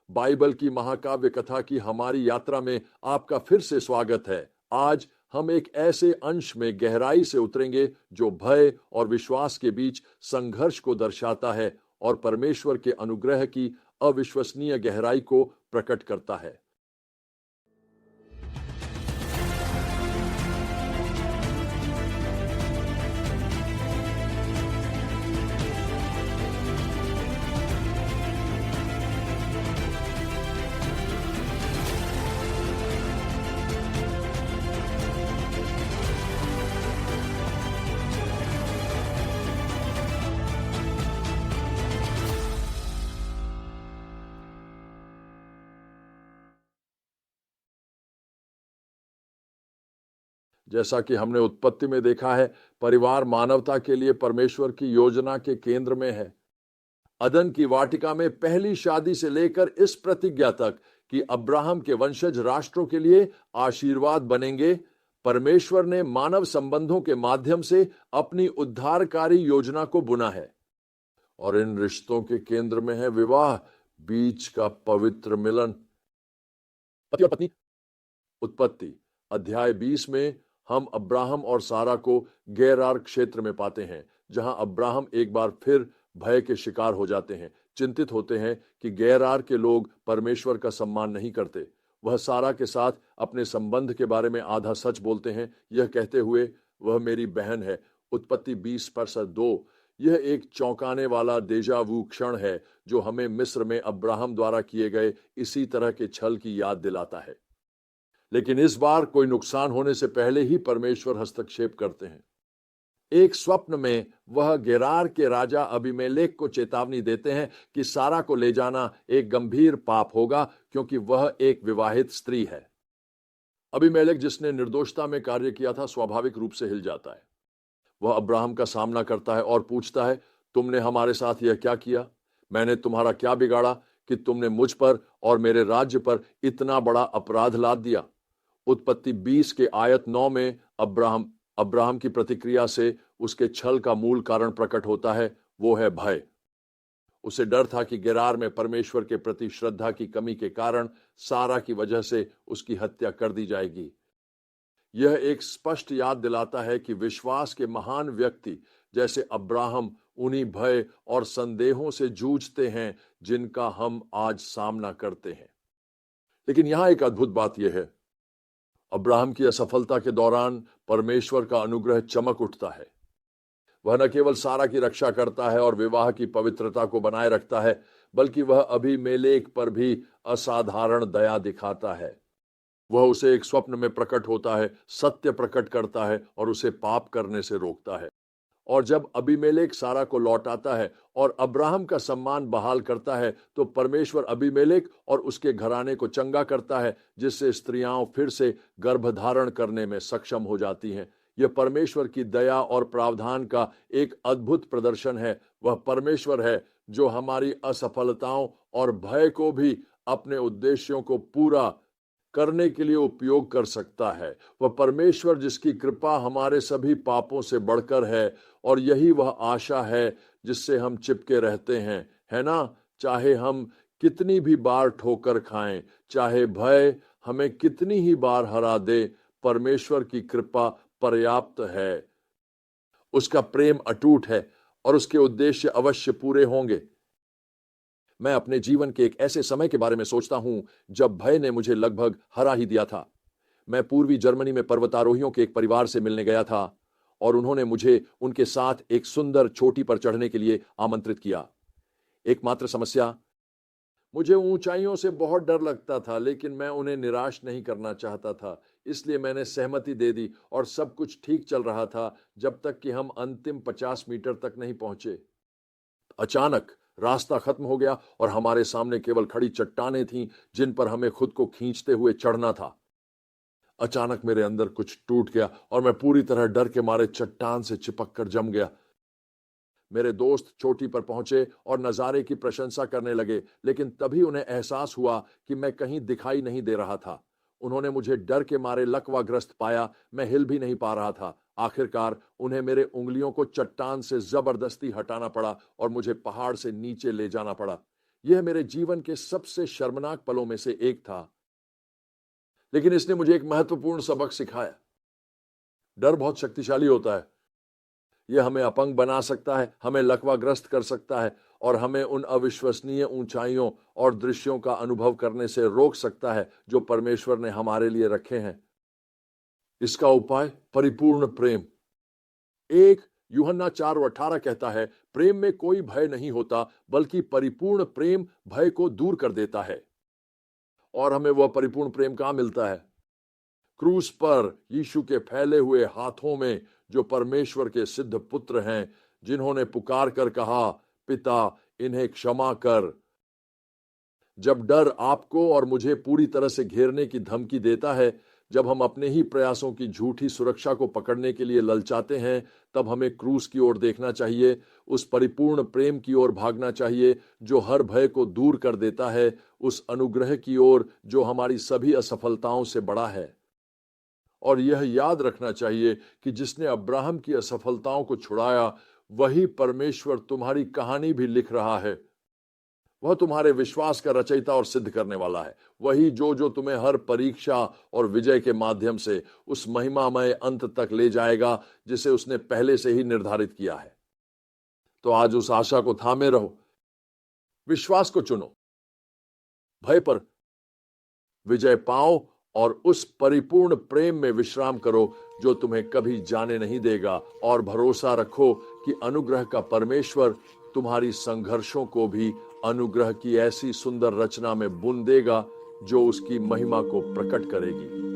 Bible की महाकाव्य कथा की हमारी यात्रा में आपका फिर से स्वागत है। आज हम एक ऐसे अंश में गहराई से उतरेंगे जो भय और विश्वास के बीच संघर्ष को दर्शाता है और परमेश्वर के अनुग्रह की अविश्वसनीय गहराई को प्रकट करता है। जैसा कि हमने उत्पत्ति में देखा है, परिवार मानवता के लिए परमेश्वर की योजना के केंद्र में है। अदन की वाटिका में पहली शादी से लेकर इस प्रतिज्ञा तक कि अब्राहम के वंशज राष्ट्रों के लिए आशीर्वाद बनेंगे, परमेश्वर ने मानव संबंधों के माध्यम से अपनी उद्धारकारी योजना को बुना है। और इन रिश्तों के केंद्र में है विवाह, बीच का पवित्र मिलन। पति और पत्नी। उत्पत्ति अध्याय 20 में हम अब्राहम और सारा को गेरार क्षेत्र में पाते हैं, जहां अब्राहम एक बार फिर भय के शिकार हो जाते हैं। चिंतित होते हैं कि गेरार के लोग परमेश्वर का सम्मान नहीं करते। वह सारा के साथ अपने संबंध के बारे में आधा सच बोलते हैं, यह कहते हुए वह मेरी बहन है। उत्पत्ति 20:2। यह एक चौंकाने वाला डेजा वू क्षण है जो हमें मिस्र में अब्राहम द्वारा किए गए इसी तरह के छल की याद दिलाता है। लेकिन इस बार कोई नुकसान होने से पहले ही परमेश्वर हस्तक्षेप करते हैं। एक स्वप्न में वह गेरार के राजा अबीमेलेक को चेतावनी देते हैं कि सारा को ले जाना एक गंभीर पाप होगा, क्योंकि वह एक विवाहित स्त्री है। अबीमेलेक, जिसने निर्दोषता में कार्य किया था, स्वाभाविक रूप से हिल जाता है। वह अब्राहम का सामना करता है और पूछता है, तुमने हमारे साथ यह क्या किया? मैंने तुम्हारा क्या बिगाड़ा कि तुमने मुझ पर और मेरे राज्य पर इतना बड़ा अपराध लाद दिया? उत्पत्ति 20 के आयत 9 में अब्राहम की प्रतिक्रिया से उसके छल का मूल कारण प्रकट होता है। वो है भय। उसे डर था कि गेरार में परमेश्वर के प्रति श्रद्धा की कमी के कारण सारा की वजह से उसकी हत्या कर दी जाएगी। यह एक स्पष्ट याद दिलाता है कि विश्वास के महान व्यक्ति जैसे अब्राहम उन्हीं भय और संदेहों से जूझते हैं जिनका हम आज सामना करते हैं। लेकिन यहां एक अद्भुत बात यह है, अब्राहम की असफलता के दौरान परमेश्वर का अनुग्रह चमक उठता है। वह न केवल सारा की रक्षा करता है और विवाह की पवित्रता को बनाए रखता है, बल्कि वह अबीमेलेक पर भी असाधारण दया दिखाता है। वह उसे एक स्वप्न में प्रकट होता है, सत्य प्रकट करता है और उसे पाप करने से रोकता है। और जब अबीमेलेक सारा को लौटाता है और अब्राहम का सम्मान बहाल करता है, तो परमेश्वर अबीमेलेक और उसके घराने को चंगा करता है, जिससे स्त्रियां फिर से गर्भधारण करने में सक्षम हो जाती हैं। यह परमेश्वर की दया और प्रावधान का एक अद्भुत प्रदर्शन है। वह परमेश्वर है जो हमारी असफलताओं और भय को भी अपने उद्देश्यों को पूरा करने के लिए उपयोग कर सकता है। वह परमेश्वर जिसकी कृपा हमारे सभी पापों से बढ़कर है, और यही वह आशा है जिससे हम चिपके रहते हैं, है ना? चाहे हम कितनी भी बार ठोकर खाएं, चाहे भय हमें कितनी ही बार हरा दे, परमेश्वर की कृपा पर्याप्त है। उसका प्रेम अटूट है और उसके उद्देश्य अवश्य पूरे होंगे। मैं अपने जीवन के एक ऐसे समय के बारे में सोचता हूं जब भय ने मुझे लगभग हरा ही दिया था। मैं पूर्वी जर्मनी में पर्वतारोहियों के एक परिवार से मिलने गया था और उन्होंने मुझे उनके साथ एक सुंदर चोटी पर चढ़ने के लिए आमंत्रित किया। एकमात्र समस्या, मुझे ऊंचाइयों से बहुत डर लगता था, लेकिन मैं उन्हें निराश नहीं करना चाहता था, इसलिए मैंने सहमति दे दी और सब कुछ ठीक चल रहा था जब तक कि हम अंतिम 50 मीटर तक नहीं पहुंचे। अचानक रास्ता खत्म हो गया और हमारे सामने केवल खड़ी चट्टानें थीं जिन पर हमें खुद को खींचते हुए चढ़ना था। अचानक मेरे अंदर कुछ टूट गया और मैं पूरी तरह डर के मारे चट्टान से चिपक कर जम गया। मेरे दोस्त चोटी पर पहुंचे और नजारे की प्रशंसा करने लगे, लेकिन तभी उन्हें एहसास हुआ कि मैं कहीं दिखाई नहीं दे रहा था। उन्होंने मुझे डर के मारे लकवाग्रस्त पाया, मैं हिल भी नहीं पा रहा था। आखिरकार उन्हें मेरे उंगलियों को चट्टान से जबरदस्ती हटाना पड़ा और मुझे पहाड़ से नीचे ले जाना पड़ा। यह मेरे जीवन के सबसे शर्मनाक पलों में से एक था, लेकिन इसने मुझे एक महत्वपूर्ण सबक सिखाया। डर बहुत शक्तिशाली होता है। यह हमें अपंग बना सकता है, हमें लकवाग्रस्त कर सकता है और हमें उन अविश्वसनीय ऊंचाइयों और दृश्यों का अनुभव करने से रोक सकता है जो परमेश्वर ने हमारे लिए रखे हैं। इसका उपाय परिपूर्ण प्रेम। 1 यूहन्ना 4:18 कहता है, प्रेम में कोई भय नहीं होता, बल्कि परिपूर्ण प्रेम भय को दूर कर देता है। और हमें वह परिपूर्ण प्रेम कहां मिलता है? क्रूस पर यीशु के फैले हुए हाथों में, जो परमेश्वर के सिद्ध पुत्र हैं, जिन्होंने पुकार कर कहा, पिता इन्हें क्षमा कर। जब डर आपको और मुझे पूरी तरह से घेरने की धमकी देता है, जब हम अपने ही प्रयासों की झूठी सुरक्षा को पकड़ने के लिए ललचाते हैं, तब हमें क्रूस की ओर देखना चाहिए, उस परिपूर्ण प्रेम की ओर भागना चाहिए जो हर भय को दूर कर देता है, उस अनुग्रह की ओर जो हमारी सभी असफलताओं से बड़ा है। और यह याद रखना चाहिए कि जिसने अब्राहम की असफलताओं को छुड़ाया, वही परमेश्वर तुम्हारी कहानी भी लिख रहा है। वह तुम्हारे विश्वास का रचयिता और सिद्ध करने वाला है। वही जो तुम्हें हर परीक्षा और विजय के माध्यम से उस महिमामय अंत तक ले जाएगा जिसे उसने पहले से ही निर्धारित किया है। तो आज उस आशा को थामे रहो, विश्वास को चुनो, भय पर विजय पाओ और उस परिपूर्ण प्रेम में विश्राम करो जो तुम्हें कभी जाने नहीं देगा। और भरोसा रखो कि अनुग्रह का परमेश्वर तुम्हारी संघर्षों को भी अनुग्रह की ऐसी सुंदर रचना में बुन देगा जो उसकी महिमा को प्रकट करेगी।